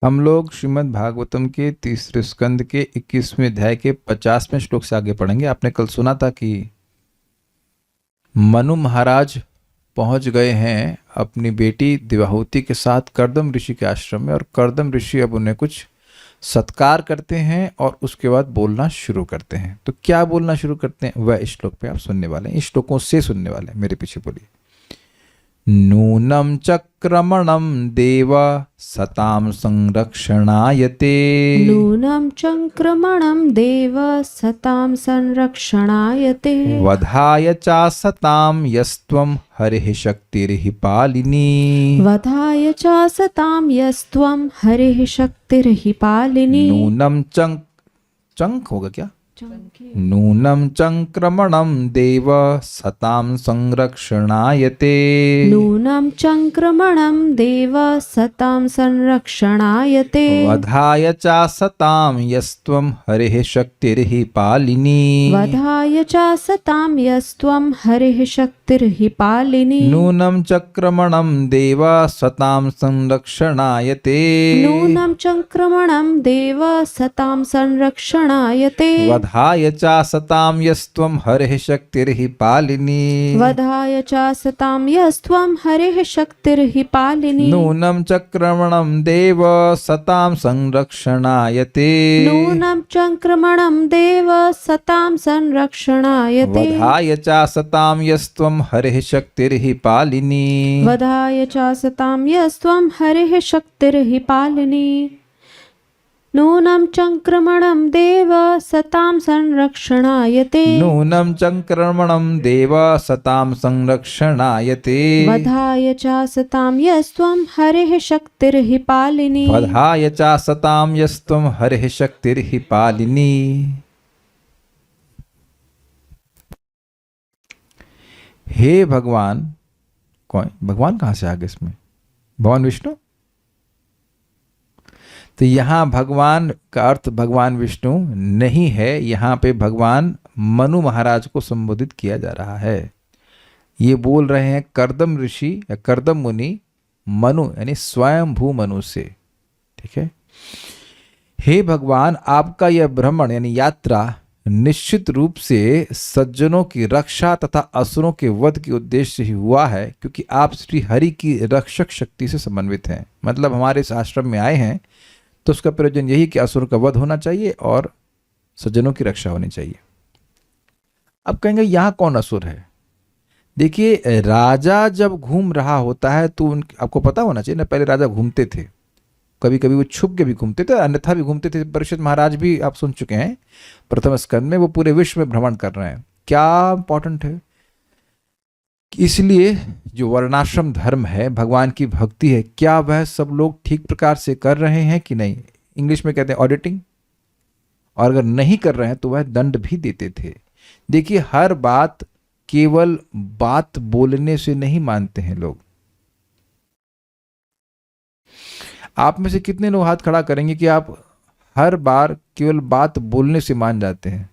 हम लोग श्रीमद् भागवतम के तीसरे स्कंद के 21वें अध्याय के 50वें श्लोक से आगे पढ़ेंगे। आपने कल सुना था कि मनु महाराज पहुंच गए हैं अपनी बेटी दिव्याहुति के साथ कर्दम ऋषि के आश्रम में, और कर्दम ऋषि अब उन्हें कुछ सत्कार करते हैं और उसके बाद बोलना शुरू करते हैं। तो क्या बोलना शुरू करते हैं वह इस श्लोक पे आप सुनने वाले हैं, इस श्लोकों से सुनने वाले हैं। मेरे पीछे बोलिए। नूनं चक्रमणं देव सतां संरक्षणायते। नूनं चक्रमणं देव सतां संरक्षणायते। वधाय च सतां यस्त्वं हरिः शक्तिर्हि पालिनी। वधाय च सतां यस्त्वं हरिः शक्तिर्हि पालिनी। नूनं चंक होगा क्या? नूनं चंक्रमणं देव सतां संरक्षणायते। नूनं चक्रमणं देव सतां संरक्षणायते। वधाय च सतां यस्त्वं हरिः शक्तिर्हि पालिनी। वधाय च सतां यस्त्वं हरिः शक्तिर्हि पालिनी। नूनं चक्रमणं देव सतां संरक्षणायते। नूनं चक्रमणं देव सतां संरक्षणायते। वधाय च सतां यस्त्वं हरिः शक्तिर्हि पालिनी। वधाय च सतां यस्त्वं हरिः शक्तिर्हि पालिनी। नूनं चक्रमणं देव सतां संरक्षणायते। नूनं चक्रमणं देव सतां संरक्षणायते। वधाय च सतां यस्त्वं हरिः शक्तिर्हि पालिनी। वधाय च सतां यस्त्वं हरिः शक्तिर्हि पालिनी। नूनं चक्रमणं देव सतां संरक्षणायते। नूनं चक्रमणं देव सतां संरक्षणायते। वधाय च सतां यस्त्वं हरिः शक्तिर्हि पालिनी। वधाय च सतां यस्त्वं हरिः शक्तिर्हि पालिनी। हे भगवान, कौन भगवान? कहाँ से आ गए इसमें? भगवान विष्णु। तो यहाँ भगवान का अर्थ भगवान विष्णु नहीं है, यहाँ पे भगवान मनु महाराज को संबोधित किया जा रहा है। ये बोल रहे हैं कर्दम ऋषि या कर्दम मुनि मनु यानी स्वयंभू मनु से। ठीक है। हे भगवान, आपका यह भ्रमण यानी यात्रा निश्चित रूप से सज्जनों की रक्षा तथा असुरों के वध के उद्देश्य से ही हुआ है, क्योंकि आप श्री हरि की रक्षक शक्ति से समन्वित हैं। मतलब हमारे इस आश्रम में आए हैं तो उसका प्रयोजन यही कि असुरों का वध होना चाहिए और सज्जनों की रक्षा होनी चाहिए। अब कहेंगे यहाँ कौन असुर है? देखिए, राजा जब घूम रहा होता है तो आपको पता होना चाहिए ना, पहले राजा घूमते थे, कभी कभी वो छुप के भी घूमते थे, अन्यथा भी घूमते थे। परीक्षित महाराज भी आप सुन चुके हैं प्रथम स्कंद में, वो पूरे विश्व में भ्रमण कर रहे हैं। क्या इंपॉर्टेंट है? इसलिए जो वर्णाश्रम धर्म है, भगवान की भक्ति है, क्या वह सब लोग ठीक प्रकार से कर रहे हैं कि नहीं? इंग्लिश में कहते हैं ऑडिटिंग। और अगर नहीं कर रहे हैं तो वह दंड भी देते थे। देखिए, हर बात केवल बात बोलने से नहीं मानते हैं लोग। आप में से कितने लोग हाथ खड़ा करेंगे कि आप हर बार केवल बात बोलने से मान जाते हैं?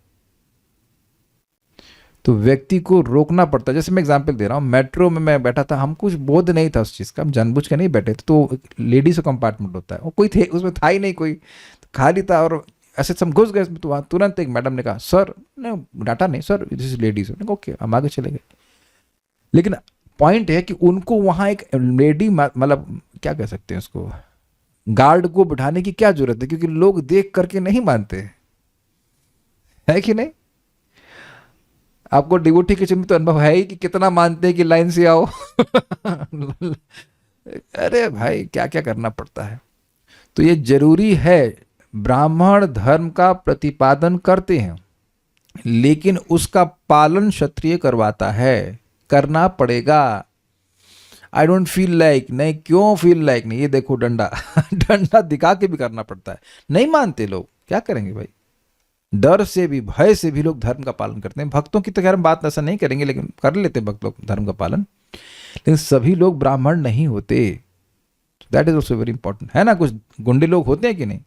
तो व्यक्ति को रोकना पड़ता है। जैसे मैं एग्जांपल दे रहा हूँ, मेट्रो में मैं बैठा था, हम कुछ बोध नहीं था उस चीज़ का, हम जानबूझ के नहीं बैठे थे। तो लेडीज का कंपार्टमेंट होता है, वो कोई थे उसमें था ही नहीं कोई, तो खाली था। और ऐसे सब घुस गए तो वहाँ तुरंत एक मैडम ने कहा, सर ने डाटा नहीं, sir this is ladies. Okay, हम आगे चले गए। लेकिन पॉइंट है कि उनको वहाँ एक लेडी, मतलब क्या कह सकते हैं उसको, गार्ड को बिठाने की क्या जरूरत है? क्योंकि लोग देख करके नहीं मानते, है कि नहीं? आपको डिवोटी के में तो अनुभव है ही कि कितना मानते हैं कि लाइन से आओ। अरे भाई, क्या क्या करना पड़ता है। तो ये जरूरी है, ब्राह्मण धर्म का प्रतिपादन करते हैं, लेकिन उसका पालन क्षत्रिय करवाता है, करना पड़ेगा। आई डोंट फील लाइक, नहीं क्यों फील लाइक नहीं, ये देखो डंडा डंडा दिखा के भी करना पड़ता है। नहीं मानते लोग, क्या करेंगे भाई? डर से भी, भय से भी लोग धर्म का पालन करते हैं। भक्तों की तो खैर हम बात ऐसा नहीं करेंगे, लेकिन कर लेते हैं भक्त लोग धर्म का पालन, लेकिन सभी लोग ब्राह्मण नहीं होते। That is also very important, है ना? कुछ गुंडे लोग होते हैं कि नहीं?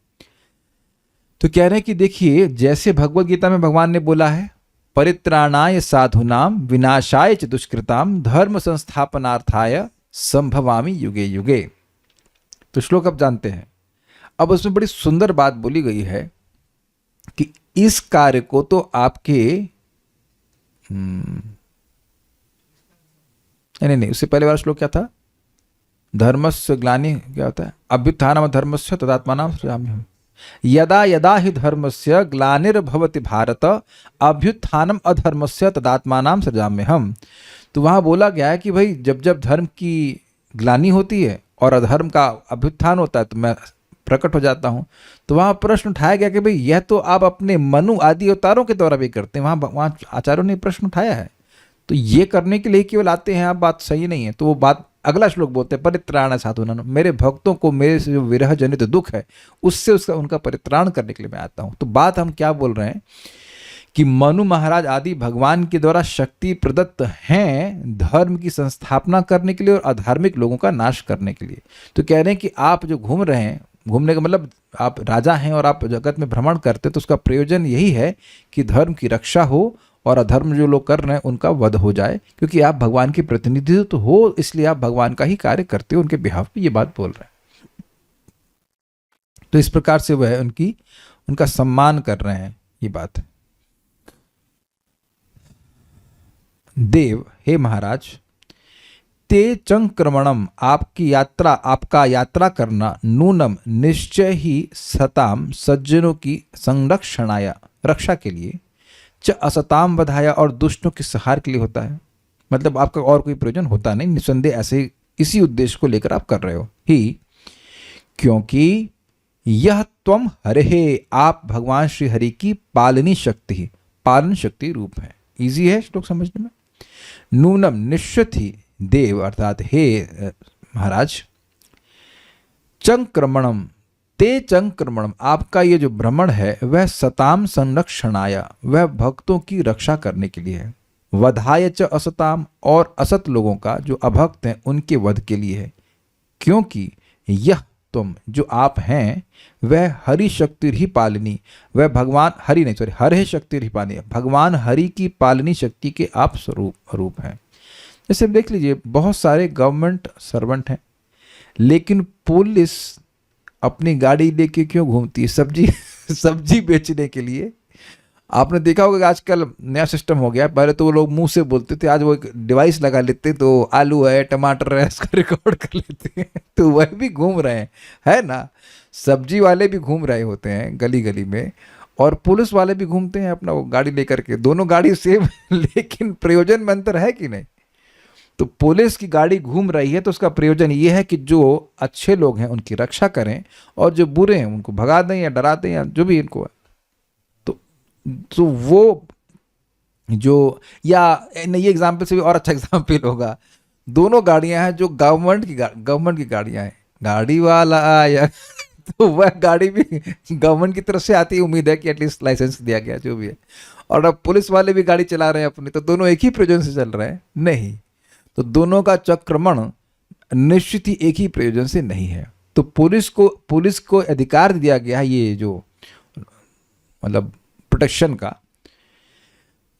तो कह रहे हैं कि देखिए, जैसे भगवत गीता में भगवान ने बोला है, परित्राणाय साधुनाम विनाशाय च दुष्कृताम धर्म संस्थापनार्थाय संभवामि युगे युगे। तो श्लोक अब जानते हैं। अब उसमें बड़ी सुंदर बात बोली गई है कि इस कार्य को तो आपके नहीं नहीं, उससे पहले वाला श्लोक क्या था? धर्मस्य ग्लानि क्या होता है? अभ्युत्थानम धर्मस्य तदात्मानं सृजाम्यहम्। यदा यदा हि धर्मस्य ग्लानिर्भवति भारत अभ्युत्थानम अधर्मस्य तदात्मानं सृजाम्यहम्। तो वहां बोला गया है कि भाई जब जब धर्म की ग्लानि होती है और अधर्म का अभ्युत्थान होता है तो मैं प्रकट हो जाता हूं। तो वहां प्रश्न उठाया गया कि भाई यह तो आप अपने मनु आदि अवतारों के द्वारा भी करते हैं। वहां आचार्यों ने प्रश्न उठाया है, तो ये करने के लिए केवल आते हैं आप, बात सही नहीं है। तो वो बात अगला श्लोक बोलते हैं, परित्राण साधूनां, मेरे भक्तों को मेरे से जो विरह जनित दुख है उससे उनका परित्राण करने के लिए मैं आता हूं। तो बात हम क्या बोल रहे हैं कि मनु महाराज आदि भगवान के द्वारा शक्ति प्रदत्त हैं धर्म की संस्थापना करने के लिए और अधार्मिक लोगों का नाश करने के लिए। तो कह रहे हैं कि आप जो घूम रहे हैं, घूमने का मतलब आप राजा हैं और आप जगत में भ्रमण करते, तो उसका प्रयोजन यही है कि धर्म की रक्षा हो और अधर्म जो लोग कर रहे हैं उनका वध हो जाए, क्योंकि आप भगवान के प्रतिनिधित्व तो हो, इसलिए आप भगवान का ही कार्य करते हो, उनके बिहाफ पे ये बात बोल रहे हैं। तो इस प्रकार से वह उनका सम्मान कर रहे हैं, ये बात है। देव, हे महाराज, ते चंक्रमणम, आपका यात्रा करना, नूनम निश्चय ही, सताम सज्जनों की संरक्षणाया, रक्षा के लिए, च असताम वधाया, और दुष्टों के संहार के लिए होता है। मतलब आपका और कोई प्रयोजन होता नहीं, निस्संदेह ऐसे इसी उद्देश्य को लेकर आप कर रहे हो ही, क्योंकि यह त्वम हरे, आप भगवान श्री हरि की पालनी शक्ति, पालन शक्ति रूप है। इजी है श्लोक समझने में। नूनम, निश्चित ही, देव अर्थात हे महाराज, चंक्रमणम, ते चंक्रमणम, आपका ये जो भ्रमण है वह सताम संरक्षणाया, वह भक्तों की रक्षा करने के लिए है। वधाय च असताम, और असत लोगों का जो अभक्त हैं उनके वध के लिए है। क्योंकि यह तुम जो आप हैं वह हरि शक्ति ही पालनी, वह भगवान हरि नहीं, सॉरी, हरे शक्ति ही पालनी, भगवान हरि की पालनी शक्ति के आप स्वरूप हैं। जैसे देख लीजिए, बहुत सारे गवर्नमेंट सर्वेंट हैं, लेकिन पुलिस अपनी गाड़ी लेके क्यों घूमती है? सब्जी बेचने के लिए। आपने देखा होगा कि आजकल नया सिस्टम हो गया, पहले तो वो लोग मुंह से बोलते थे, आज वो एक डिवाइस लगा लेते, तो आलू है, टमाटर है, इसका रिकॉर्ड कर लेते हैं। तो वह भी घूम रहे हैं, है ना? सब्जी वाले भी घूम रहे होते हैं गली गली में, और पुलिस वाले भी घूमते हैं अपना वो गाड़ी लेकर के। दोनों गाड़ी सेम लेकिन प्रयोजन में अंतर है कि नहीं? तो पुलिस की गाड़ी घूम रही है तो उसका प्रयोजन ये है कि जो अच्छे लोग हैं उनकी रक्षा करें, और जो बुरे हैं उनको भगा दें या डरा दें या जो भी इनको है। तो वो जो, या ये एग्जाम्पल से भी और अच्छा एग्जाम्पल होगा, दोनों गाड़ियां हैं जो गवर्नमेंट की गाड़ियां हैं, गाड़ी वाला आया तो वह गाड़ी भी गवर्नमेंट की तरफ से आती है, उम्मीद है कि एटलीस्ट लाइसेंस दिया गया जो भी है। और अब पुलिस वाले भी गाड़ी चला रहे हैं अपनी, तो दोनों एक ही प्रयोजन से चल रहे हैं? नहीं। तो दोनों का चक्रमण निश्चित ही एक ही प्रयोजन से नहीं है। तो पुलिस को अधिकार दिया गया है ये जो मतलब प्रोटेक्शन का,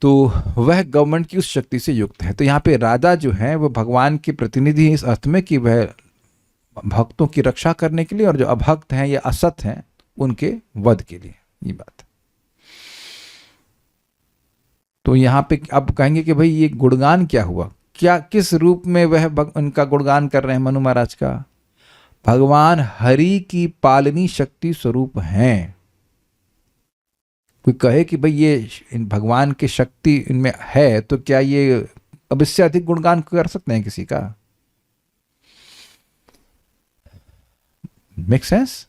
तो वह गवर्नमेंट की उस शक्ति से युक्त है। तो यहाँ पे राजा जो है वह भगवान के प्रतिनिधि इस अर्थ में कि वह भक्तों की रक्षा करने के लिए, और जो अभक्त हैं या असत हैं उनके वध के लिए, ये बात। तो यहाँ पे अब कहेंगे कि भाई ये गुणगान क्या हुआ, क्या किस रूप में वह उनका गुणगान कर रहे हैं मनु महाराज का? भगवान हरि की पालनी शक्ति स्वरूप हैं। कोई कहे कि भाई ये भगवान की शक्ति इनमें है, तो क्या ये अब इससे अधिक गुणगान कर सकते हैं किसी का? Make sense?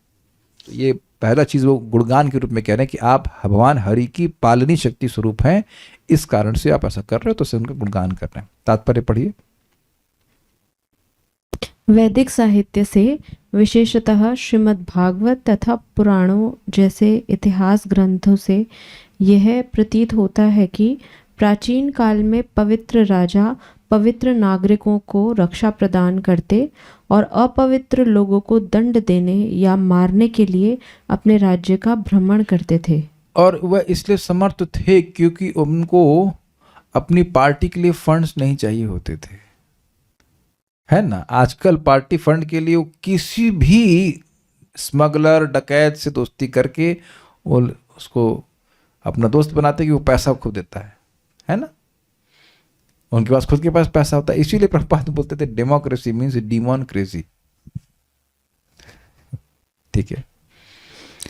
ये पहला चीज वो गुणगान के रूप में कह रहे हैं कि आप भगवान हरि की पालनी शक्ति स्वरूप हैं, इस कारण से आप ऐसा कर रहे हो, तो उससे उनका गुणगान कर रहे हैं। तात्पर्य पढ़िए। वैदिक साहित्य से, विशेषतः श्रीमद् भागवत तथा पुराणों जैसे इतिहास ग्रंथों से यह प्रतीत होता है कि प्राचीन काल में पवित्र राजा पवित्र नागरिकों को रक्षा प्रदान करते और अपवित्र लोगों को दंड देने या मारने के लिए अपने राज्य का भ्रमण करते थे। और वह इसलिए समर्थ थे क्योंकि उनको अपनी पार्टी के लिए फंड्स नहीं चाहिए होते थे, है ना? आजकल पार्टी फंड के लिए किसी भी स्मगलर डकैत से दोस्ती करके वो उसको अपना दोस्त बनाते कि वो पैसा खूब देता है ना। उनके पास खुद के पास पैसा होता है, इसीलिए प्रभुपाद बोलते थे डेमोक्रेसी मीन्स डिमोक्रेसी। ठीक है।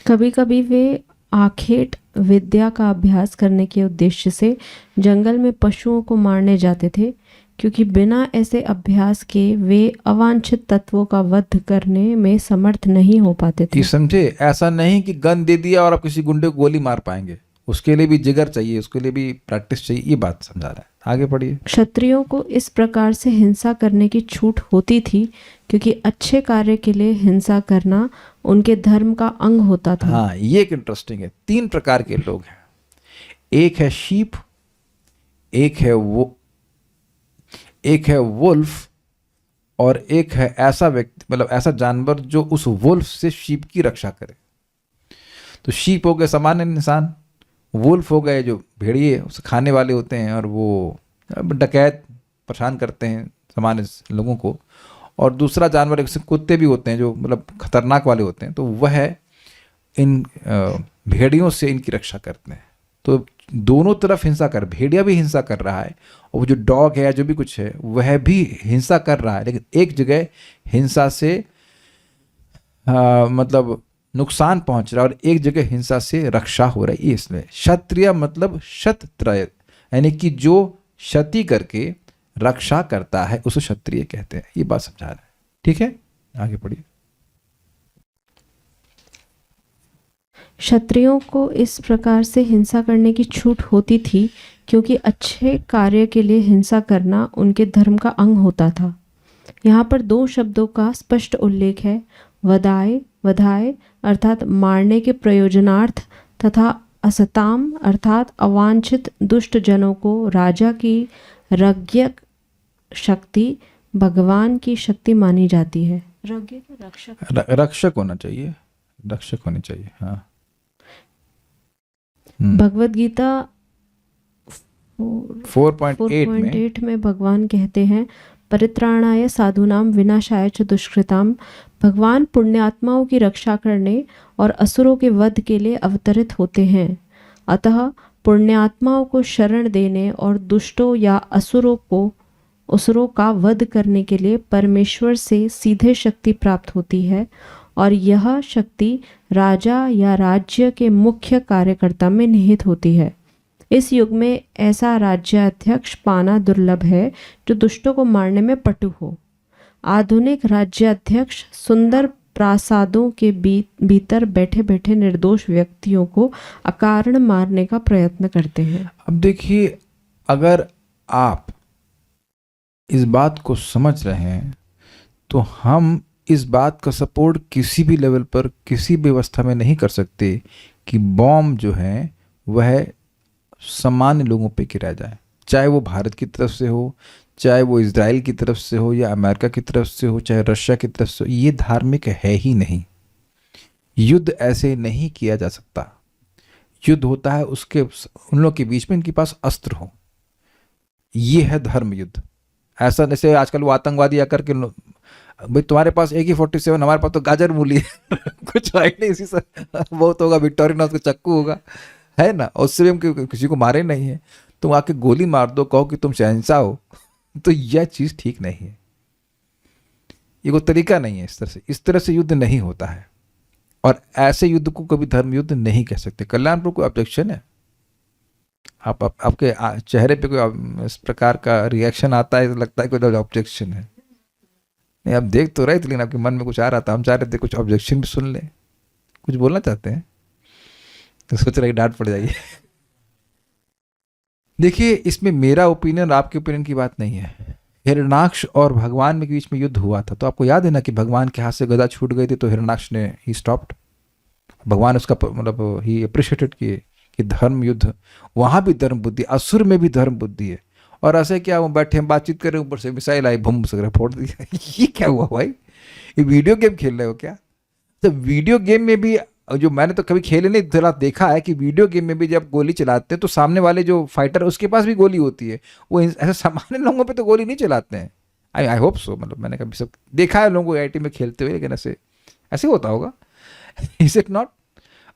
कभी कभी वे आखेट विद्या का अभ्यास करने के उद्देश्य से जंगल में पशुओं को मारने जाते थे, क्योंकि बिना ऐसे अभ्यास के वे अवांछित तत्वों का वध करने में समर्थ नहीं हो पाते थे। ये समझे, ऐसा नहीं कि गन दे दिया और आप किसी गुंडे को गोली मार पाएंगे, उसके लिए भी जिगर चाहिए, उसके लिए भी प्रैक्टिस चाहिए, ये बात समझा रहा है। आगे पढ़िए। क्षत्रियों को इस प्रकार से हिंसा करने की छूट होती थी क्योंकि अच्छे कार्य के लिए हिंसा करना उनके धर्म का अंग होता था। हाँ, ये एक इंटरेस्टिंग है। 3 प्रकार के लोग हैं, एक है शीप, एक है वुल्फ, और एक है ऐसा व्यक्ति, मतलब ऐसा जानवर जो उस वुल्फ से शीप की रक्षा करे। तो शीप हो गए सामान्य इंसान, वुल्फ हो गए जो भेड़िए उसे खाने वाले होते हैं और वो डकैत परेशान करते हैं सामान्य लोगों को, और दूसरा जानवर जैसे कुत्ते भी होते हैं जो मतलब खतरनाक वाले होते हैं, तो वह इन भेड़ियों से इनकी रक्षा करते हैं। तो दोनों तरफ हिंसा कर, भेड़िया भी हिंसा कर रहा है और वो जो डॉग है जो भी कुछ है वह भी हिंसा कर रहा है, लेकिन एक जगह हिंसा से मतलब नुकसान पहुंच रहा है और एक जगह हिंसा से रक्षा हो रही है। इसमें क्षत्रिय मतलब क्षत्रय, यानी कि जो क्षति करके रक्षा करता है उसे क्षत्रिय कहते हैं। ये बात समझा रहा है। ठीक है, आगे पढ़िए। क्षत्रियों को इस प्रकार से हिंसा करने की छूट होती थी क्योंकि अच्छे कार्य के लिए हिंसा करना उनके धर्म का अंग होता था। यहाँ पर 2 शब्दों का स्पष्ट उल्लेख है, वधाय वधाय अर्थात मारने के प्रयोजनार्थ, तथा असताम अर्थात अवांछित दुष्ट जनों को राजा की रज्ञक शक्ति भगवान की शक्ति मानी जाती है। रक्षक होना चाहिए, रक्षक होनी चाहिए। हाँ, भगवद गीता 4.8 में भगवान कहते हैं, परित्राणाय साधुनाम विनाशाय च दुष्कृताम। भगवान पुण्यात्माओं की रक्षा करने और असुरों के वध के लिए अवतरित होते हैं। अतः पुण्यात्माओं को शरण देने और दुष्टों या असुरों का वध करने के लिए परमेश्वर से सीधे शक्ति प्राप्त होती है, और यह शक्ति राजा या राज्य के मुख्य कार्यकर्ता में निहित होती है। इस युग में ऐसा राज्याध्यक्ष पाना दुर्लभ है जो दुष्टों को मारने में पटु हो। आधुनिक राज्याध्यक्ष सुंदर प्रासादों के भीतर बैठे बैठे निर्दोष व्यक्तियों को अकारण मारने का प्रयत्न करते हैं। अब देखिए, अगर आप इस बात को समझ रहे हैं तो हम इस बात का सपोर्ट किसी भी लेवल पर किसी भी व्यवस्था में नहीं कर सकते कि बॉम्ब जो है वह सामान्य लोगों पे गिराया जाए, चाहे वो भारत की तरफ से हो, चाहे वो इजराइल की तरफ से हो, या अमेरिका की तरफ से हो, चाहे रशिया की तरफ से हो। ये धार्मिक है ही नहीं। युद्ध ऐसे नहीं किया जा सकता। युद्ध होता है उसके उन लोगों के बीच में इनके पास अस्त्र हो, ये है धर्म युद्ध। ऐसा जैसे आजकल वो आतंकवादी आकर के भाई तुम्हारे पास AK-47, हमारे पास तो गाजर मूली है कुछ है नहीं, इसी से बहुत होगा, विक्टोरियन उसका चक्कू होगा, है ना, उससे भी हम किसी को मारे नहीं है। तुम आके गोली मार दो, कहो कि तुम शहंशाह हो, तो यह चीज ठीक नहीं है। ये कोई तरीका नहीं है। इस तरह से युद्ध नहीं होता है, और ऐसे युद्ध को कभी धर्म युद्ध नहीं कह सकते। कल्याणपुर कोई ऑब्जेक्शन है? आपके चेहरे पे कोई इस प्रकार का रिएक्शन आता है तो लगता है कोई ऑब्जेक्शन है? नहीं, आप देख तो रहे थे, लेकिन आपके मन में कुछ आ रहा था। हम चाह रहे थे कुछ ऑब्जेक्शन भी सुन लें। कुछ बोलना चाहते हैं तो सोच रहे डांट पड़ जाइए। देखिए, इसमें मेरा ओपिनियन आपके ओपिनियन की बात नहीं है। हिरण्याक्ष और भगवान के बीच में युद्ध हुआ था, तो आपको याद है ना कि भगवान के हाथ से गदा छूट गई थी, तो हिरण्याक्ष ने ही स्टॉप्ड। भगवान उसका मतलब ही अप्रिशिएटेड कि धर्म युद्ध, वहां भी धर्म बुद्धि, असुर में भी धर्म बुद्धि है। और ऐसे क्या, वो बैठे हम बातचीत करें, ऊपर से मिसाइल आई, बम से फोड़ दिया। ये क्या हुआ भाई? ये वीडियो गेम खेल रहे हो क्या? तो वीडियो गेम में भी, जो मैंने तो कभी खेले नहीं, थोड़ा देखा है कि वीडियो गेम में भी जब गोली चलाते हैं तो सामने वाले जो फाइटर है उसके पास भी गोली होती है। वो ऐसे सामान्य लोगों पे तो गोली नहीं चलाते हैं। आई होप सो, मतलब मैंने कभी सब देखा है लोगों को IT में खेलते हुए, लेकिन ऐसे होता होगा। Is it not?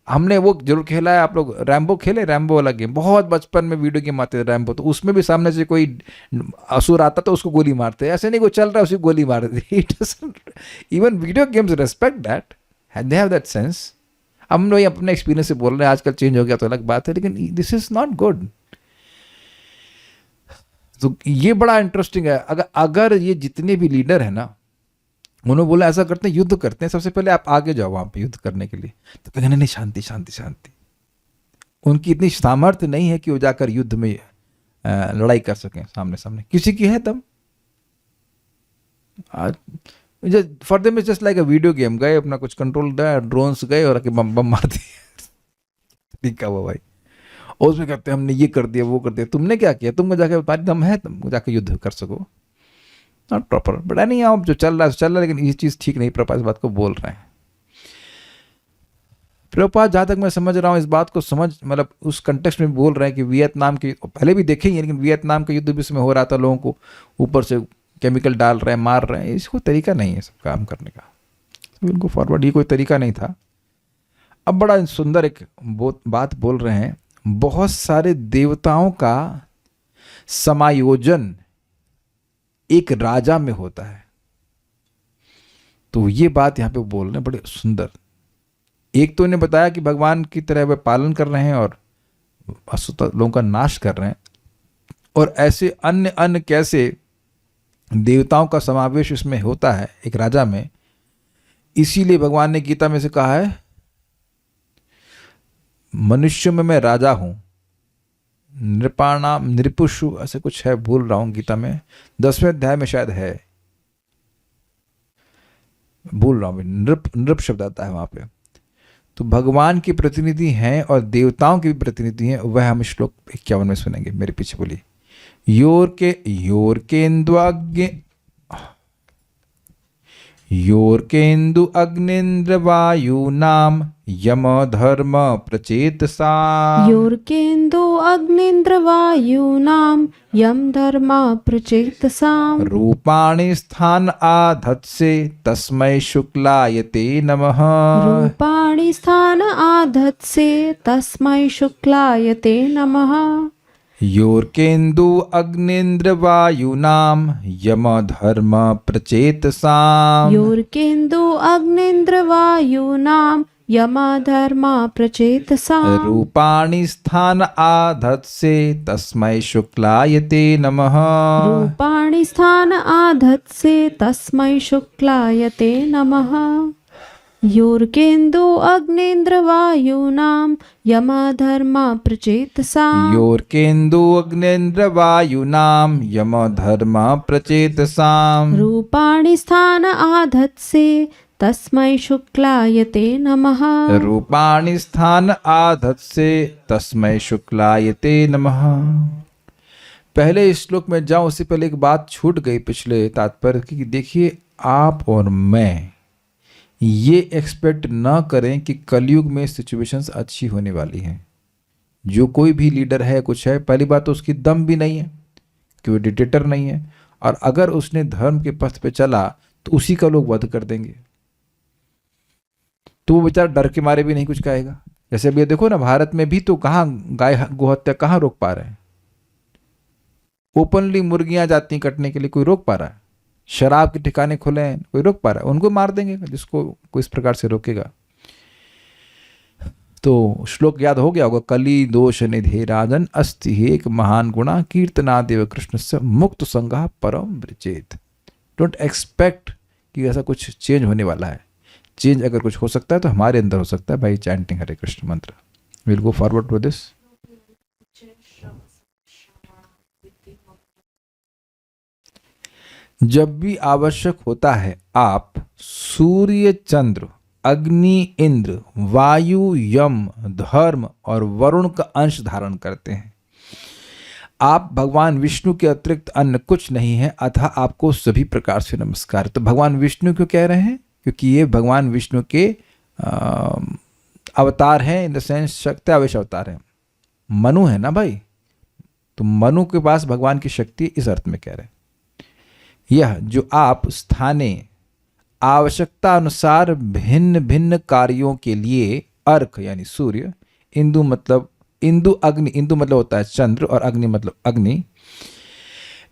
हमने वो जरूर खेला है, आप लोग रैम्बो खेले? रैम्बो वाला गेम बहुत बचपन में वीडियो गेम आते थे रैम्बो, तो उसमें भी सामने से कोई असुर आता तो उसको गोली मारते, ऐसे नहीं कोई चल रहा है उसी गोली मार देती। Even video games respect that, they have that sense. हम लोग अपने एक्सपीरियंस से बोल रहे हैं, आजकल चेंज हो गया तो अलग बात है, लेकिन दिस इज नॉट गुड। तो ये बड़ा इंटरेस्टिंग है। अगर ये जितने भी लीडर है ना, उन्होंने बोला ऐसा करते हैं, युद्ध करते हैं, सबसे पहले आप आगे जाओ वहां पे युद्ध करने के लिए, तो कहेंगे नहीं शांति शांति शांति। उनकी इतनी सामर्थ्य नहीं है कि वो जाकर युद्ध में लड़ाई कर सकें सामने सामने। किसी की है तब, for them is just like a video game, गए अपना कुछ कंट्रोल दिया, ड्रोन्स गए और आके बम बम मार दिए। ठीक है वो भाई, और उसमें कहते हैं हमने ये कर दिया वो कर दिया। तुमने क्या किया? तुमको जाके तुम्हारी दम है तुम जाके युद्ध कर सको? Not proper. बट नहीं, आप जो चल रहा है चल रहा है, लेकिन ये चीज़ ठीक नहीं। प्रभुपाद इस बात को बोल रहे हैं। प्रभुपाद जहाँ तक मैं समझ रहा हूँ इस बात को मतलब उस कंटेक्स्ट में बोल रहे हैं कि वियतनाम के, पहले भी देखे ही, लेकिन वियतनाम का युद्ध भी इसमें हो रहा था, लोगों को ऊपर से केमिकल डाल रहे हैं, मार रहे हैं। इसको तरीका नहीं है सब काम करने का, इनको फॉरवर्ड ये कोई तरीका नहीं था। अब बड़ा सुंदर एक बात बोल रहे हैं, बहुत सारे देवताओं का समायोजन एक राजा में होता है। तो ये बात यहाँ पे बोल रहे हैं बड़े सुंदर। एक तो इन्हें बताया कि भगवान की तरह वे पालन कर रहे हैं और असुर लोगों का नाश कर रहे हैं, और ऐसे अन्य अन्य कैसे देवताओं का समावेश इसमें होता है एक राजा में। इसीलिए भगवान ने गीता में से कहा है, मनुष्य में मैं राजा हूं, नृपाणाम नृपुषु, ऐसे कुछ है, भूल रहा हूं, गीता में 10वें अध्याय में शायद है, भूल रहा हूं, नृप शब्द आता है वहां पे। तो भगवान की प्रतिनिधि हैं और देवताओं की भी प्रतिनिधि हैं। वह हम श्लोक 51 में सुनेंगे। मेरे पीछे बोलिए, योर्केन्दु अग्निन्द्र वायुनाम यम धर्म प्रचेतसा, योर्केन्दु अग्निन्द्र वायुनाम यम धर्म प्रचेतसा, रूपाणि स्थान आधत्से तस्मै शुक्लायते नमः, रूपाणि स्थान आधत्से तस्मै शुक्लायते नमः। योर्केन्दु अग्निन्द्र वायुनाम यम धर्म प्रचेतसाम, योर्केन्दु अग्निन्द्र वायुनाम यम धर्म प्रचेतसा, रूपाणि स्थान आधत्से तस्मै शुक्लायते नमः, रूपाणि स्थान आधत्से तस्मै शुक्लायते नमः। योर्केन्दु अग्निन्द्र वायुनाम यम धर्म प्रचेतसा, योर्केन्दु अग्निन्द्र वायुनाम यम धर्म प्रचेतसाम, रूपाणि स्थान आधत्से तस्मै शुक्लायते नमः, रूपाणि स्थान आधत्से तस्मै शुक्लायते नमः। पहले इस श्लोक में जाऊं उससे पहले एक बात छूट गई पिछले तात्पर्य की। देखिए, आप और मैं ये एक्सपेक्ट ना करें कि कलयुग में सिचुएशंस अच्छी होने वाली हैं। जो कोई भी लीडर है कुछ है, पहली बात तो उसकी दम भी नहीं है कि वो डिक्टेटर नहीं है, और अगर उसने धर्म के पथ पे चला तो उसी का लोग वध कर देंगे। तो वो बेचारा डर के मारे भी नहीं कुछ कहेगा। जैसे अभी देखो ना, भारत में भी तो कहाँ गाय गोहत्या कहाँ रोक पा रहे हैं? ओपनली मुर्गियां जाती हैं कटने के लिए, कोई रोक पा रहा है? शराब के ठिकाने खुले हैं, कोई रोक पा रहा है? उनको मार देंगे जिसको कोई इस प्रकार से रोकेगा। तो श्लोक याद हो गया होगा, कली दोष निधे राजन अस्ति एक महान गुणा कीर्तनादेव कृष्ण से मुक्त संगा परम ब्रजेत। डोंट एक्सपेक्ट कि ऐसा कुछ चेंज होने वाला है। चेंज अगर कुछ हो सकता है तो हमारे अंदर हो सकता है, बाई चैंटिंग हरे कृष्ण मंत्र। Will go forward to this. जब भी आवश्यक होता है, आप सूर्य, चंद्र, अग्नि, इंद्र, वायु, यम, धर्म और वरुण का अंश धारण करते हैं। आप भगवान विष्णु के अतिरिक्त अन्य कुछ नहीं है, अतः आपको सभी प्रकार से नमस्कार। तो भगवान विष्णु क्यों कह रहे हैं? क्योंकि ये भगवान विष्णु के अवतार हैं, इन द सेंस शक्ति अवतार हैं। मनु है ना भाई, तो मनु के पास भगवान की शक्ति, इस अर्थ में कह रहे हैं। यह जो आप स्थाने आवश्यकता अनुसार भिन्न भिन्न कार्यों के लिए अर्क यानी सूर्य, इंदु मतलब अग्नि, इंदु मतलब होता है चंद्र और अग्नि मतलब अग्नि,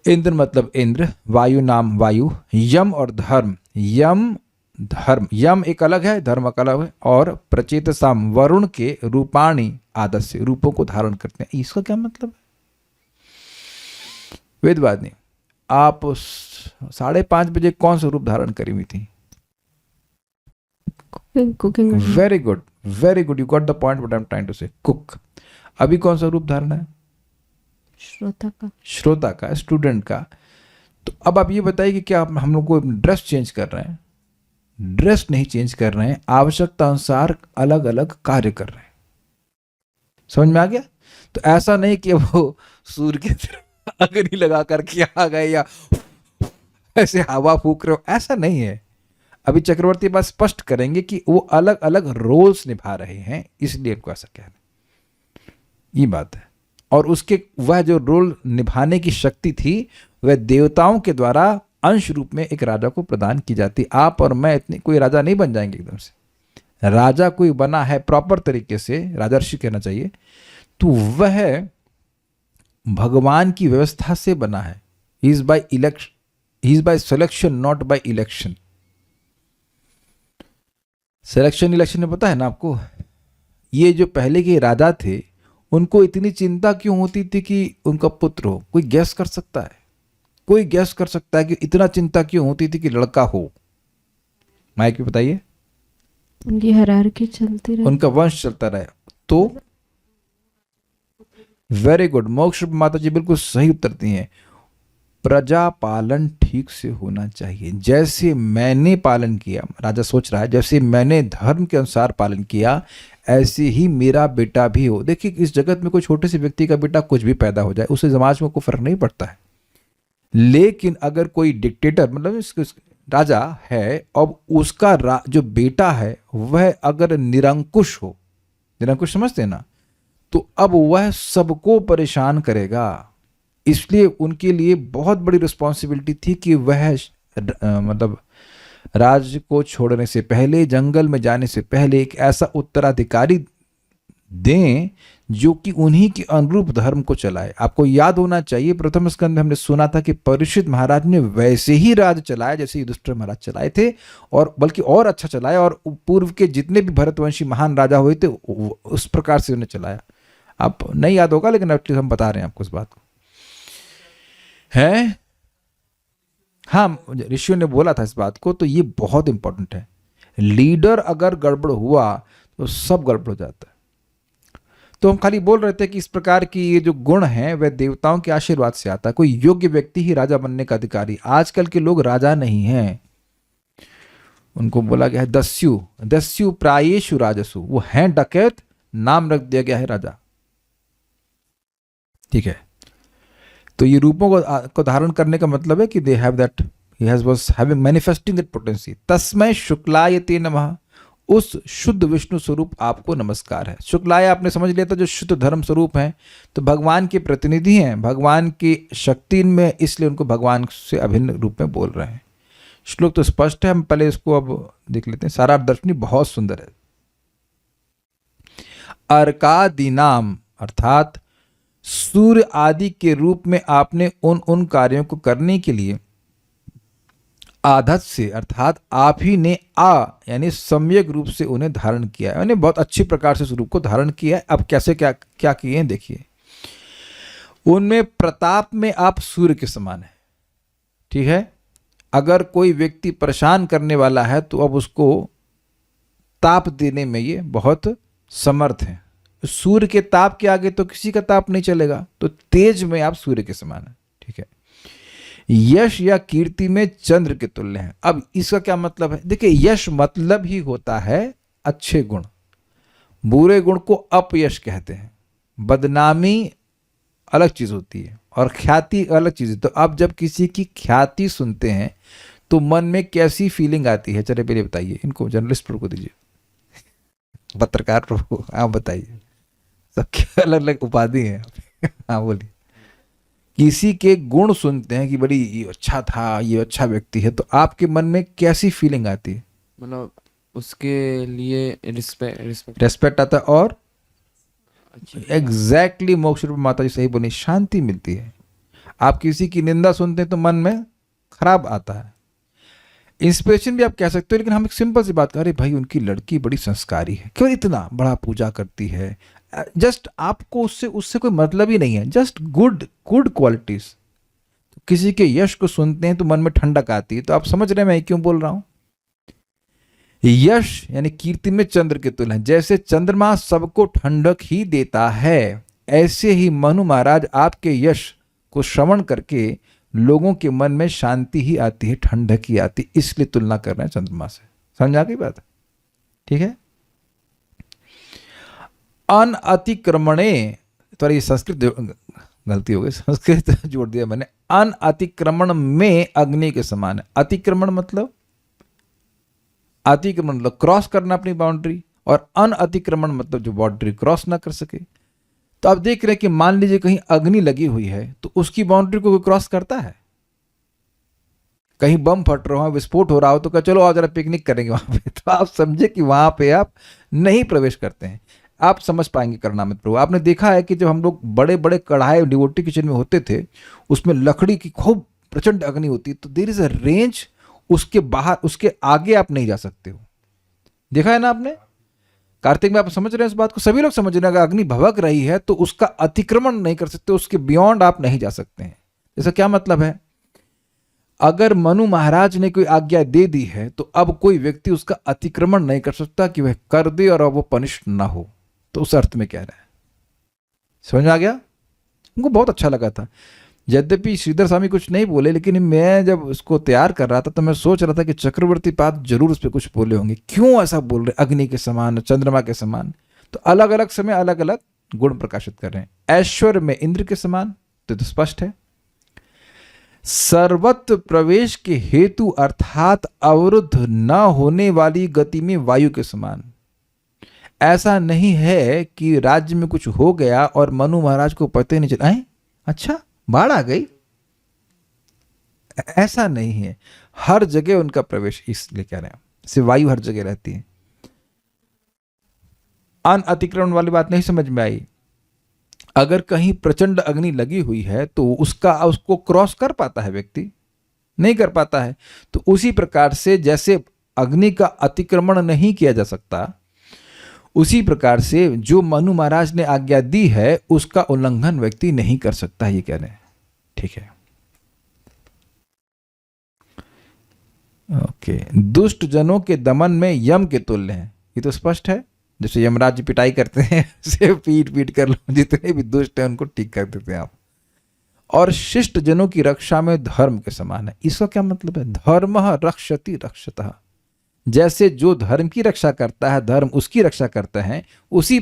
इंद्र मतलब इंद्र, वायु नाम वायु, यम और धर्म, यम एक अलग है, धर्म एक अलग है, और प्रचेतसाम वरुण के रूपाणी आदत से रूपों को धारण करते हैं। इसका क्या मतलब है? वेदवादिनी, आप 5:30 बजे कौन सा रूप धारण करी हुई थी? Cooking. Very good, very good, you got the point what I am trying to say, cook. अभी कौन सा रूप धारण है? श्रोता का, स्टूडेंट का। तो अब आप ये बताइए कि क्या हम लोग को ड्रेस चेंज कर रहे हैं? ड्रेस नहीं चेंज कर रहे हैं, आवश्यकता अनुसार अलग अलग कार्य कर रहे हैं। समझ में आ गया? तो ऐसा नहीं कि वो सूर्य के तरफ अग्नि लगा करके आ गए या ऐसे हवा फूक रहे हो, ऐसा नहीं है। अभी चक्रवर्ती बात स्पष्ट करेंगे कि वो अलग अलग रोल्स निभा रहे हैं, इसलिए उनको ऐसा कहना, ये बात है। और उसके वह जो रोल निभाने की शक्ति थी वह देवताओं के द्वारा अंश रूप में एक राजा को प्रदान की जाती। आप और मैं इतनी कोई राजा नहीं बन जाएंगे एकदम से। राजा कोई बना है प्रॉपर तरीके से, राजर्षि कहना चाहिए, तो वह भगवान की व्यवस्था से बना है। He is by selection, not by election. Selection election में पता है ना आपको, ये जो पहले के राजा थे उनको इतनी चिंता क्यों होती थी कि उनका पुत्र हो? कोई गैस कर सकता है? कोई गैस कर सकता है कि इतना चिंता क्यों होती थी कि लड़का हो? माइक पे बताइए। उनकी हायरार्की चलती रहे, उनका वंश चलता रहे। तो वेरी गुड, मोक्ष माता जी बिल्कुल सही उत्तर दी हैं। प्रजा पालन ठीक से होना चाहिए। जैसे मैंने पालन किया, राजा सोच रहा है, जैसे मैंने धर्म के अनुसार पालन किया ऐसे ही मेरा बेटा भी हो। देखिए, इस जगत में कोई छोटे से व्यक्ति का बेटा कुछ भी पैदा हो जाए, उससे समाज में कोई फर्क नहीं पड़ता है। लेकिन अगर कोई डिक्टेटर मतलब राजा है, अब उसका जो बेटा है वह अगर निरंकुश हो, निरंकुश समझते हैं ना, तो अब वह सबको परेशान करेगा। इसलिए उनके लिए बहुत बड़ी रिस्पॉन्सिबिलिटी थी कि वह मतलब राज्य को छोड़ने से पहले, जंगल में जाने से पहले एक ऐसा उत्तराधिकारी दें जो कि उन्हीं के अनुरूप धर्म को चलाए। आपको याद होना चाहिए, प्रथम स्कंद में हमने सुना था कि परीक्षित महाराज ने वैसे ही राज चलाया जैसे युधिष्ठिर महाराज चलाए थे, और बल्कि और अच्छा चलाया, और पूर्व के जितने भी भरतवंशी महान राजा हुए थे उस प्रकार से उन्हें चलाया। आप नहीं याद होगा, लेकिन एटलीस्ट हम बता रहे हैं आपको इस बात को, है? हाँ, ऋषियों ने बोला था इस बात को, तो ये बहुत इंपॉर्टेंट है। लीडर अगर गड़बड़ हुआ तो सब गड़बड़ हो जाता है। तो हम खाली बोल रहे थे कि इस प्रकार की ये जो गुण हैं वह देवताओं के आशीर्वाद से आता है। कोई योग्य व्यक्ति ही राजा बनने का अधिकारी। आजकल के लोग राजा नहीं हैं, उनको बोला गया है दस्यु प्रायेषु राजसु, वो हैं डकैत, नाम रख दिया गया है राजा। ठीक है, तो ये रूपों को धारण करने का मतलब है कि they have that, he was having manifesting that potency. तस्मै शुक्लाय ते नमः, उस शुद्ध विष्णु स्वरूप आपको नमस्कार है। शुक्लाय आपने समझ लिया था, जो शुद्ध धर्म स्वरूप हैं, तो भगवान के प्रतिनिधि हैं, भगवान की शक्ति में, इसलिए उनको भगवान से अभिन्न रूप में बोल रहे हैं। श्लोक तो स्पष्ट है, हम पहले इसको अब देख लेते हैं। सारार्धदर्शनी बहुत सुंदर है। अर्कादीनाम अर्थात सूर्य आदि के रूप में आपने उन कार्यों को करने के लिए आदत से, अर्थात आप ही ने यानी सम्यक रूप से उन्हें धारण किया है, यानी बहुत अच्छी प्रकार से उस रूप को धारण किया है। अब कैसे क्या क्या किए हैं देखिए। उनमें प्रताप में आप सूर्य के समान है। ठीक है, अगर कोई व्यक्ति परेशान करने वाला है तो अब उसको ताप देने में ये बहुत समर्थ है। सूर्य के ताप के आगे तो किसी का ताप नहीं चलेगा, तो तेज में आप सूर्य के समान है। ठीक है, यश या कीर्ति में चंद्र के तुल्य है। अब इसका क्या मतलब है? देखिए, यश मतलब ही होता है अच्छे गुण, बुरे गुण को अपयश कहते हैं। बदनामी अलग चीज होती है और ख्याति अलग चीज है। तो आप जब किसी की ख्याति सुनते हैं तो मन में कैसी फीलिंग आती है? चलिए पहले बताइए, इनको जर्नलिस्ट प्रभु को दीजिए, पत्रकार प्रभु आप बताइए, सबके अलग अलग उपाधि है। हाँ बोलिए, किसी के गुण सुनते हैं कि बड़ी ये अच्छा था, ये अच्छा व्यक्ति है, तो आपके मन में कैसी फीलिंग आती है? मतलब उसके लिए रिस्पेक्ट रिस्पेक्ट रेस्पेक्ट आता है और अच्छी एग्जैक्टली मोक्ष रूप माता जी सही बोली, शांति मिलती है। आप किसी की निंदा सुनते हैं तो मन में खराब आता है। इंस्पिरेशन भी आप कह सकते हो, लेकिन हम एक सिंपल सी बात कर रहे भाई उनकी लड़की बड़ी संस्कारी है, क्यों इतना बड़ा पूजा करती है, जस्ट आपको उससे उससे कोई मतलब ही नहीं है, जस्ट गुड गुड क्वालिटीज। किसी के यश को सुनते हैं तो मन में ठंडक आती है। तो आप समझ रहे हैं मैं क्यों बोल रहा हूं? यश यानी कीर्ति में चंद्र के तुल्य है। जैसे चंद्रमा सबको ठंडक ही देता है, ऐसे ही मनु महाराज आपके यश को श्रवण करके लोगों के मन में शांति ही आती है, ठंडक ही आती है, इसलिए तुलना कर रहे हैं चंद्रमा से। समझ आ गई बात? ठीक है। अन अतिक्रमणे, तो ये संस्कृत गलती हो गई, संस्कृत जोड़ दिया मैंने। अन अतिक्रमण में अग्नि के समान है। अतिक्रमण मतलब क्रॉस करना अपनी बाउंड्री, और अन अतिक्रमण मतलब जो बाउंड्री क्रॉस ना कर सके। तो आप देख रहे हैं कि मान लीजिए कहीं अग्नि लगी हुई है, तो उसकी बाउंड्री को कोई क्रॉस करता है? कहीं बम फट रहा हो, विस्फोट हो रहा हो, तो क्या चलो आओ जरा पिकनिक करेंगे वहां पे, तो आप समझे कि वहां पे आप नहीं प्रवेश करते हैं। आप समझ पाएंगे करणामृत प्रभु। आपने देखा है कि जब हम लोग बड़े बड़े कढ़ाई डिवोटी किचन में होते थे, उसमें लकड़ी की खूब प्रचंड अग्नि होती, तो देयर इज अ रेंज, उसके बाहर उसके आगे आप नहीं जा सकते हो। देखा है ना आपने? कार्तिक में आप समझ रहे हैं इस बात को? सभी लोग समझ रहे हैं, अगर अग्नि भभक रही है तो उसका अतिक्रमण नहीं कर सकते, उसके बियॉन्ड आप नहीं जा सकते हैं। इसका क्या मतलब है? अगर मनु महाराज ने कोई आज्ञा दे दी है तो अब कोई व्यक्ति उसका अतिक्रमण नहीं कर सकता कि वह कर दे और अब वो पनिश ना हो। तो उस अर्थ में कह रहा है। समझ में आ गया? उनको बहुत अच्छा लगा था। यद्यपि श्रीधर स्वामी कुछ नहीं बोले, लेकिन मैं जब उसको तैयार कर रहा था तो मैं सोच रहा था कि चक्रवर्ती पाद जरूर उस पर कुछ बोले होंगे। क्यों ऐसा बोल रहे? अग्नि के समान, चंद्रमा के समान। तो अलग अलग समय अलग अलग गुण प्रकाशित कर रहे हैं। ऐश्वर्य में इंद्र के समान, तो स्पष्ट है। सर्वत्र प्रवेश के हेतु अर्थात अवरुद्ध न होने वाली गति में वायु के समान। ऐसा नहीं है कि राज्य में कुछ हो गया और मनु महाराज को पता ही नहीं चला, अच्छा बाढ़ आ गई, ऐसा नहीं है। हर जगह उनका प्रवेश, इसलिए कह रहे हैं से वायु हर जगह रहती है। अन अतिक्रमण वाली बात नहीं समझ में आई? अगर कहीं प्रचंड अग्नि लगी हुई है तो उसको क्रॉस कर पाता है व्यक्ति? नहीं कर पाता है। तो उसी प्रकार से जैसे अग्नि का अतिक्रमण नहीं किया जा सकता, उसी प्रकार से जो मनु महाराज ने आज्ञा दी है उसका उल्लंघन व्यक्ति नहीं कर सकता, ये कह रहे हैं। ठीक है, ओके। दुष्ट जनों के दमन में यम के तुल्य हैं, ये तो स्पष्ट है। जैसे यमराज पिटाई करते हैं से पीट पीट कर लो, जितने भी दुष्ट हैं उनको ठीक कर देते हैं आप। और शिष्ट जनों की रक्षा में धर्म के समान है। इसका क्या मतलब है? धर्म रक्षति रक्षतः, जैसे जो धर्म की रक्षा करता है धर्म उसकी रक्षा करता है, उसी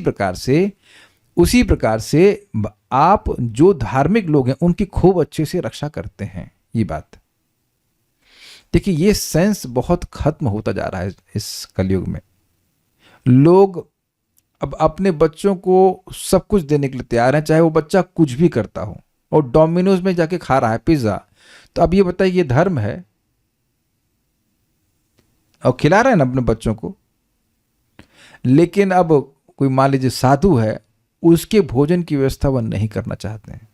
प्रकार से आप जो धार्मिक लोग हैं उनकी खूब अच्छे से रक्षा करते हैं। ये बात देखिए, ये सेंस बहुत खत्म होता जा रहा है इस कलयुग में। लोग अब अपने बच्चों को सब कुछ देने के लिए तैयार हैं, चाहे वो बच्चा कुछ भी करता हो। और डोमिनोज में जाके खा रहा है पिज्जा, तो अब ये बताइए ये धर्म है? और खिला रहे हैं ना अपने बच्चों को। लेकिन अब कोई मान लीजिए साधु है, उसके भोजन की व्यवस्था वह नहीं करना चाहते हैं।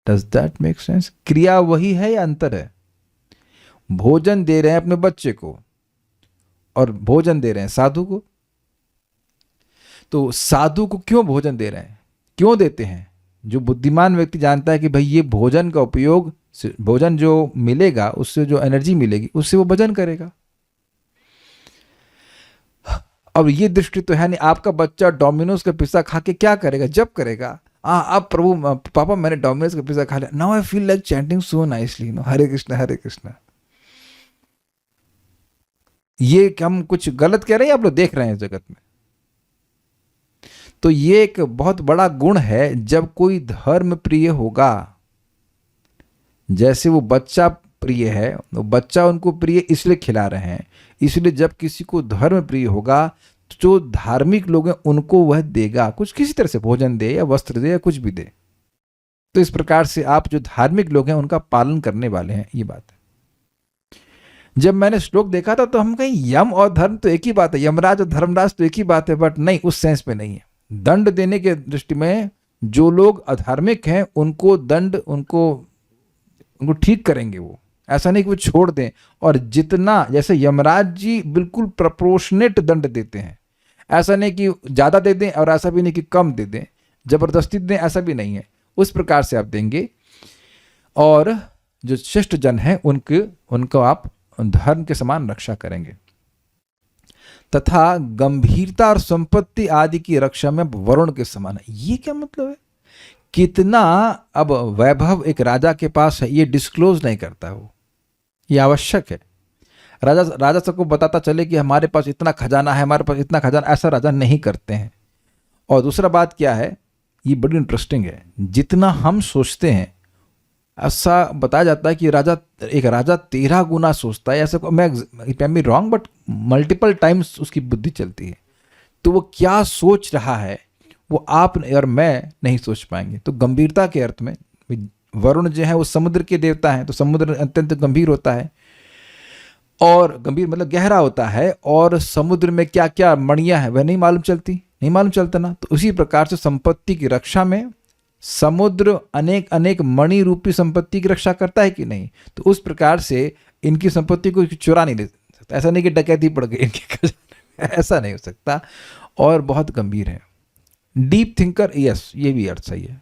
Does that make sense? क्रिया वही है या अंतर है? भोजन दे रहे हैं अपने बच्चे को और भोजन दे रहे हैं साधु को। तो साधु को क्यों भोजन दे रहे हैं? क्यों देते हैं? जो बुद्धिमान व्यक्ति जानता है कि भाई ये भोजन का उपयोग, भोजन जो मिलेगा उससे जो एनर्जी मिलेगी उससे वो भजन करेगा। अब ये दृष्टि तो है नहीं। आपका बच्चा डोमिनोज का पिज्जा खा के क्या करेगा? जब करेगा अब प्रभु पापा मैंने डोमिनोज का पिज्जा खा लिया, now I feel like chanting so nicely, no Hare Krishna Hare Krishna. ये हम कुछ गलत कह रहे हैं? आप लोग देख रहे हैं जगत में। तो ये एक बहुत बड़ा गुण है। जब कोई धर्म प्रिय होगा, जैसे वो बच्चा प्रिय है, वो बच्चा उनको प्रिय इसलिए खिला रहे हैं, इसलिए जब किसी को धर्म प्रिय होगा तो जो धार्मिक लोग हैं उनको वह देगा, कुछ किसी तरह से भोजन दे या वस्त्र दे या कुछ भी दे। तो इस प्रकार से आप जो धार्मिक लोग हैं उनका पालन करने वाले हैं, ये बात है। जब मैंने श्लोक देखा था तो हम कहीं यम और धर्म तो एक ही बात है, यमराज और धर्मराज तो एक ही बात है, बट नहीं, उस सेंस पे नहीं है। दंड देने के दृष्टि में जो लोग अधार्मिक हैं उनको दंड, उनको ठीक करेंगे वो, ऐसा नहीं कि वो छोड़ दें। और जितना, जैसे यमराज जी बिल्कुल प्रपोर्शनेट दंड देते हैं, ऐसा नहीं कि ज़्यादा दे दें और ऐसा भी नहीं कि कम दे दें, जबरदस्ती दें, ऐसा भी नहीं है। उस प्रकार से आप देंगे। और जो शिष्ट जन हैं उनको आप धर्म के समान रक्षा करेंगे, तथा गंभीरता और संपत्ति आदि की रक्षा में वरुण के समान है। ये क्या मतलब है? कितना अब वैभव एक राजा के पास है ये डिस्क्लोज नहीं करता वो, ये आवश्यक है। राजा सबको बताता चले कि हमारे पास इतना खजाना है, हमारे पास इतना खजाना, ऐसा राजा नहीं करते हैं। और दूसरा बात क्या है, ये बड़ी इंटरेस्टिंग है, जितना हम सोचते हैं ऐसा बताया जाता है कि एक राजा 13 गुना सोचता है। ऐसा मैं रॉन्ग, बट मल्टीपल टाइम्स उसकी बुद्धि चलती है। तो वो क्या सोच रहा है वो आप और मैं नहीं सोच पाएंगे। तो गंभीरता के अर्थ में वरुण जो है वो समुद्र के देवता हैं, तो समुद्र अत्यंत गंभीर होता है, और गंभीर मतलब गहरा होता है, और समुद्र में क्या क्या मणियां हैं वह नहीं मालूम चलता ना। तो उसी प्रकार से संपत्ति की रक्षा में समुद्र अनेक अनेक मणि रूपी संपत्ति की रक्षा करता है कि नहीं। तो उस प्रकार से इनकी संपत्ति को चुरा नहीं ले सकता, ऐसा नहीं कि डकैती पड़ गई इनके खजाने, ऐसा नहीं हो सकता। और बहुत गंभीर है, डीप थिंकर, यस, ये भी अर्थ सही है।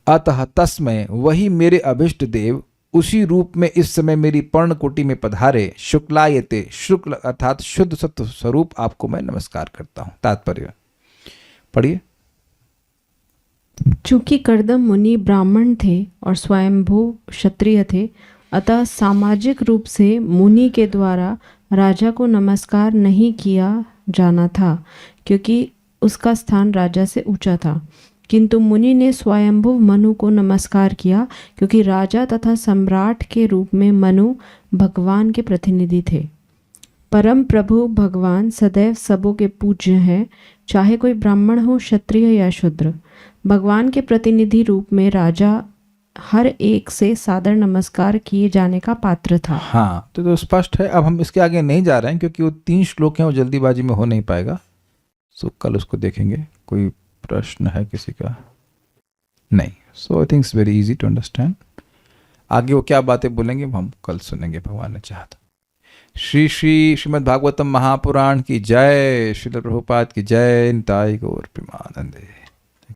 अतः तस्मय, वही मेरे अभिष्ट देव उसी रूप में इस समय मेरी पर्णकोटि में पधारे, शुक्लायते, शुक्ल अर्थात शुद्ध सत्व स्वरूप आपको मैं नमस्कार करता हूं। तात्पर्य पढ़िए। चूंकि कर्दम मुनि ब्राह्मण थे और स्वयंभू क्षत्रिय थे, अतः सामाजिक रूप से मुनि के द्वारा राजा को नमस्कार नहीं किया जाना था, क्योंकि उसका स्थान राजा से ऊंचा था। किंतु मुनि ने स्वयंभू मनु को नमस्कार किया, क्योंकि राजा तथा सम्राट के रूप में मनु भगवान के प्रतिनिधि थे। परम प्रभु भगवान सदैव सबों के पूज्य हैं, चाहे कोई ब्राह्मण हो, क्षत्रिय या शूद्र। भगवान के प्रतिनिधि रूप में राजा हर एक से सादर नमस्कार किए जाने का पात्र था। हाँ, तो स्पष्ट है। अब हम इसके आगे नहीं जा रहे हैं क्योंकि वो 3 श्लोक हैं, वो जल्दीबाजी में हो नहीं पाएगा। सो कल उसको देखेंगे। कोई प्रश्न है किसी का? नहीं। So I think it's very easy to understand. आगे वो क्या बातें बोलेंगे हम कल सुनेंगे, भगवान ने चाहा तो। श्री श्री श्रीमद् भागवतम महापुराण की जय, श्रील प्रभुपाद की जय, निताई गौर प्रेमानंदे।